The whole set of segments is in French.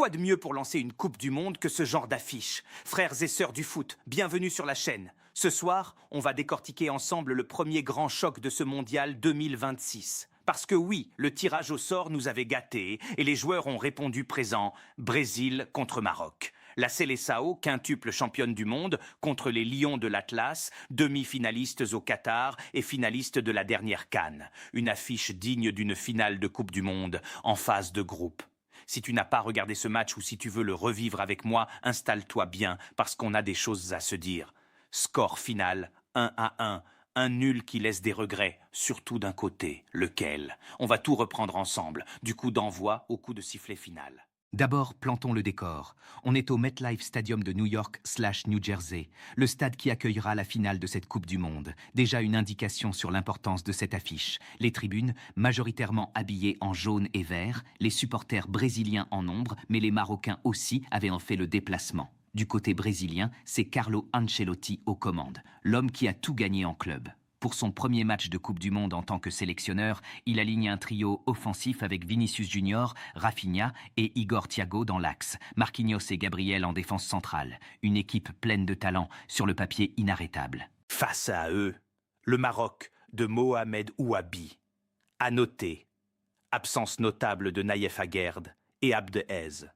Quoi de mieux pour lancer une Coupe du Monde que ce genre d'affiche? Frères et sœurs du foot, bienvenue sur la chaîne. Ce soir, on va décortiquer ensemble le premier grand choc de ce mondial 2026. Parce que oui, le tirage au sort nous avait gâtés et les joueurs ont répondu présent. Brésil contre Maroc. La Seleção, quintuple championne du monde, contre les Lions de l'Atlas, demi-finalistes au Qatar et finalistes de la dernière CAN. Une affiche digne d'une finale de Coupe du Monde en phase de groupe. Si tu n'as pas regardé ce match ou si tu veux le revivre avec moi, installe-toi bien parce qu'on a des choses à se dire. Score final 1-1. Un nul qui laisse des regrets, surtout d'un côté. Lequel? On va tout reprendre ensemble, du coup d'envoi au coup de sifflet final. D'abord, plantons le décor. On est au MetLife Stadium de New York/New Jersey, le stade qui accueillera la finale de cette Coupe du Monde. Déjà une indication sur l'importance de cette affiche. Les tribunes, majoritairement habillées en jaune et vert, les supporters brésiliens en nombre, mais les Marocains aussi avaient en fait le déplacement. Du côté brésilien, c'est Carlo Ancelotti aux commandes, l'homme qui a tout gagné en club. Pour son premier match de Coupe du Monde en tant que sélectionneur, il aligne un trio offensif avec Vinicius Junior, Rafinha et Igor Thiago dans l'axe, Marquinhos et Gabriel en défense centrale. Une équipe pleine de talent, sur le papier inarrêtable. Face à eux, le Maroc de Mohamed Ouabi. À noter, absence notable de Naïef Aguerd et Abdehez.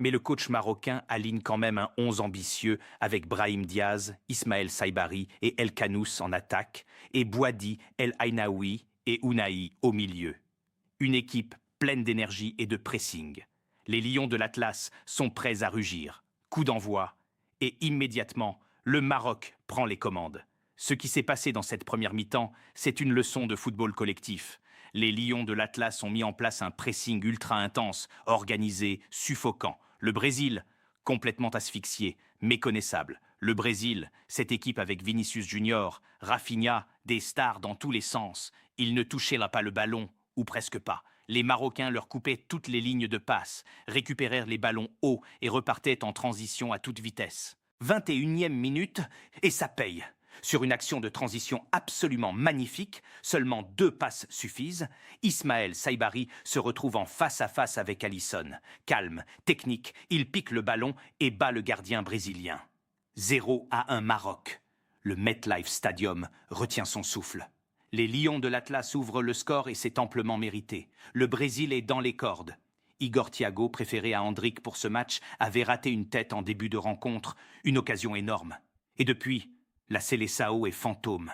Mais le coach marocain aligne quand même un 11 ambitieux avec Brahim Diaz, Ismaël Saibari et El Kanous en attaque et Bouadi, El Ainaoui et Ounahi au milieu. Une équipe pleine d'énergie et de pressing. Les Lions de l'Atlas sont prêts à rugir. Coup d'envoi et immédiatement, le Maroc prend les commandes. Ce qui s'est passé dans cette première mi-temps, c'est une leçon de football collectif. Les Lions de l'Atlas ont mis en place un pressing ultra intense, organisé, suffocant. Le Brésil, complètement asphyxié, méconnaissable. Le Brésil, cette équipe avec Vinicius Junior, Rafinha, des stars dans tous les sens. Ils ne touchaient pas le ballon, ou presque pas. Les Marocains leur coupaient toutes les lignes de passe, récupérèrent les ballons hauts et repartaient en transition à toute vitesse. 21e minute, et ça paye. Sur une action de transition absolument magnifique, seulement 2 passes suffisent, Ismaël Saibari se retrouve en face à face avec Alisson. Calme, technique, il pique le ballon et bat le gardien brésilien. 0-1 Maroc. Le MetLife Stadium retient son souffle. Les Lions de l'Atlas ouvrent le score et c'est amplement mérité. Le Brésil est dans les cordes. Igor Thiago, préféré à Hendrick pour ce match, avait raté une tête en début de rencontre, une occasion énorme. Et depuis, la Seleção est fantôme.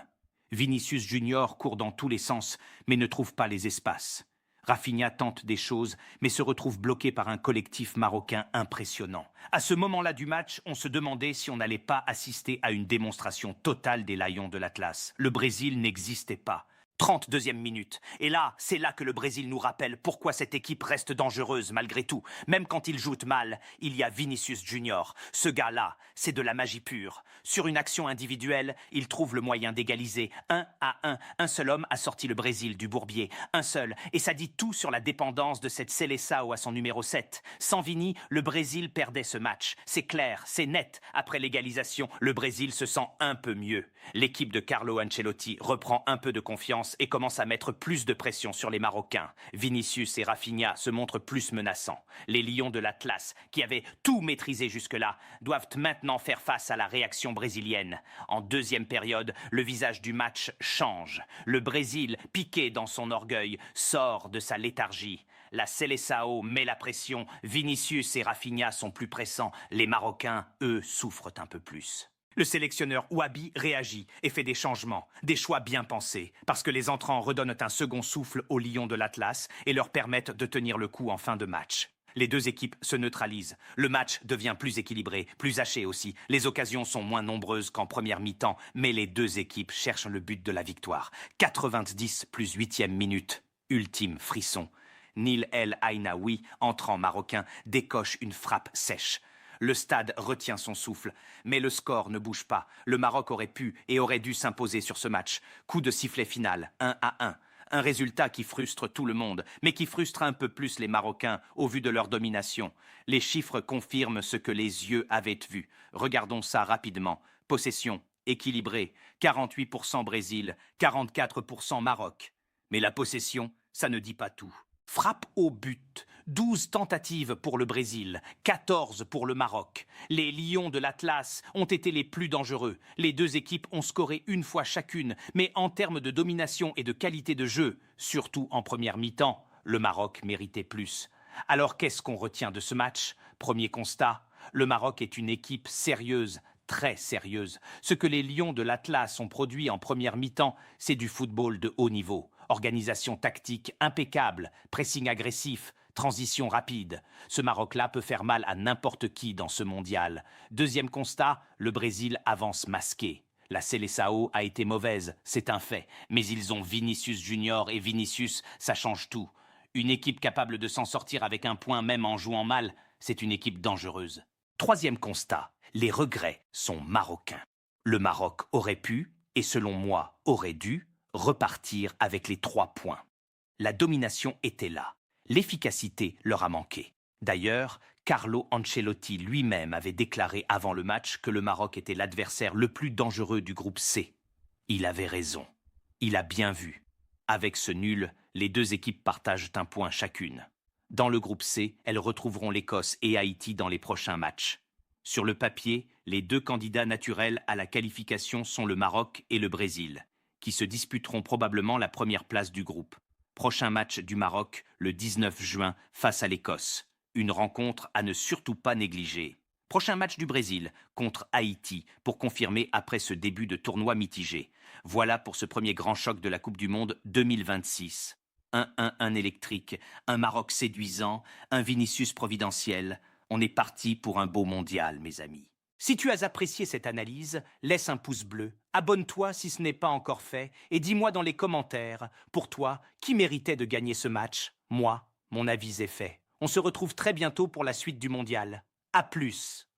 Vinicius Junior court dans tous les sens, mais ne trouve pas les espaces. Rafinha tente des choses, mais se retrouve bloqué par un collectif marocain impressionnant. À ce moment-là du match, on se demandait si on n'allait pas assister à une démonstration totale des Lions de l'Atlas. Le Brésil n'existait pas. 32e minute. Et là, c'est là que le Brésil nous rappelle pourquoi cette équipe reste dangereuse malgré tout. Même quand ils jouent mal, il y a Vinicius Junior. Ce gars-là, c'est de la magie pure. Sur une action individuelle, il trouve le moyen d'égaliser. 1-1. Un seul homme a sorti le Brésil du bourbier. Un seul. Et ça dit tout sur la dépendance de cette Seleção à son numéro 7. Sans Vini, le Brésil perdait ce match. C'est clair, c'est net. Après l'égalisation, le Brésil se sent un peu mieux. L'équipe de Carlo Ancelotti reprend un peu de confiance et commence à mettre plus de pression sur les Marocains. Vinicius et Rafinha se montrent plus menaçants. Les Lions de l'Atlas, qui avaient tout maîtrisé jusque-là, doivent maintenant faire face à la réaction brésilienne. En deuxième période, le visage du match change. Le Brésil, piqué dans son orgueil, sort de sa léthargie. La Seleção met la pression. Vinicius et Rafinha sont plus pressants. Les Marocains, eux, souffrent un peu plus. Le sélectionneur Ouabi réagit et fait des changements, des choix bien pensés, parce que les entrants redonnent un second souffle aux Lions de l'Atlas et leur permettent de tenir le coup en fin de match. Les deux équipes se neutralisent. Le match devient plus équilibré, plus haché aussi. Les occasions sont moins nombreuses qu'en première mi-temps, mais les deux équipes cherchent le but de la victoire. 90 plus 8e minute. Ultime frisson. Nil El Ainaoui, entrant marocain, décoche une frappe sèche. Le stade retient son souffle, mais le score ne bouge pas. Le Maroc aurait pu et aurait dû s'imposer sur ce match. Coup de sifflet final, 1-1. Un résultat qui frustre tout le monde, mais qui frustre un peu plus les Marocains au vu de leur domination. Les chiffres confirment ce que les yeux avaient vu. Regardons ça rapidement. Possession, équilibrée, 48% Brésil, 44% Maroc. Mais la possession, ça ne dit pas tout. Frappe au but. 12 tentatives pour le Brésil, 14 pour le Maroc. Les Lions de l'Atlas ont été les plus dangereux. Les deux équipes ont scoré une fois chacune, mais en termes de domination et de qualité de jeu, surtout en première mi-temps, le Maroc méritait plus. Alors qu'est-ce qu'on retient de ce match? Premier constat, le Maroc est une équipe sérieuse, très sérieuse. Ce que les Lions de l'Atlas ont produit en première mi-temps, c'est du football de haut niveau. Organisation tactique impeccable, pressing agressif, transition rapide. Ce Maroc-là peut faire mal à n'importe qui dans ce mondial. Deuxième constat, le Brésil avance masqué. La Seleção a été mauvaise, c'est un fait. Mais ils ont Vinicius Junior et Vinicius, ça change tout. Une équipe capable de s'en sortir avec un point même en jouant mal, c'est une équipe dangereuse. Troisième constat, les regrets sont marocains. Le Maroc aurait pu, et selon moi aurait dû, repartir avec les 3 points. La domination était là. L'efficacité leur a manqué. D'ailleurs, Carlo Ancelotti lui-même avait déclaré avant le match que le Maroc était l'adversaire le plus dangereux du groupe C. Il avait raison. Il a bien vu. Avec ce nul, les deux équipes partagent un point chacune. Dans le groupe C, elles retrouveront l'Écosse et Haïti dans les prochains matchs. Sur le papier, les deux candidats naturels à la qualification sont le Maroc et le Brésil, qui se disputeront probablement la première place du groupe. Prochain match du Maroc le 19 juin face à l'Écosse. Une rencontre à ne surtout pas négliger. Prochain match du Brésil contre Haïti pour confirmer après ce début de tournoi mitigé. Voilà pour ce premier grand choc de la Coupe du Monde 2026. 1-1-1 électrique, un Maroc séduisant, un Vinicius providentiel. On est parti pour un beau mondial, mes amis. Si tu as apprécié cette analyse, laisse un pouce bleu, abonne-toi si ce n'est pas encore fait et dis-moi dans les commentaires, pour toi, qui méritait de gagner ce match? Moi, mon avis est fait. On se retrouve très bientôt pour la suite du mondial. À plus!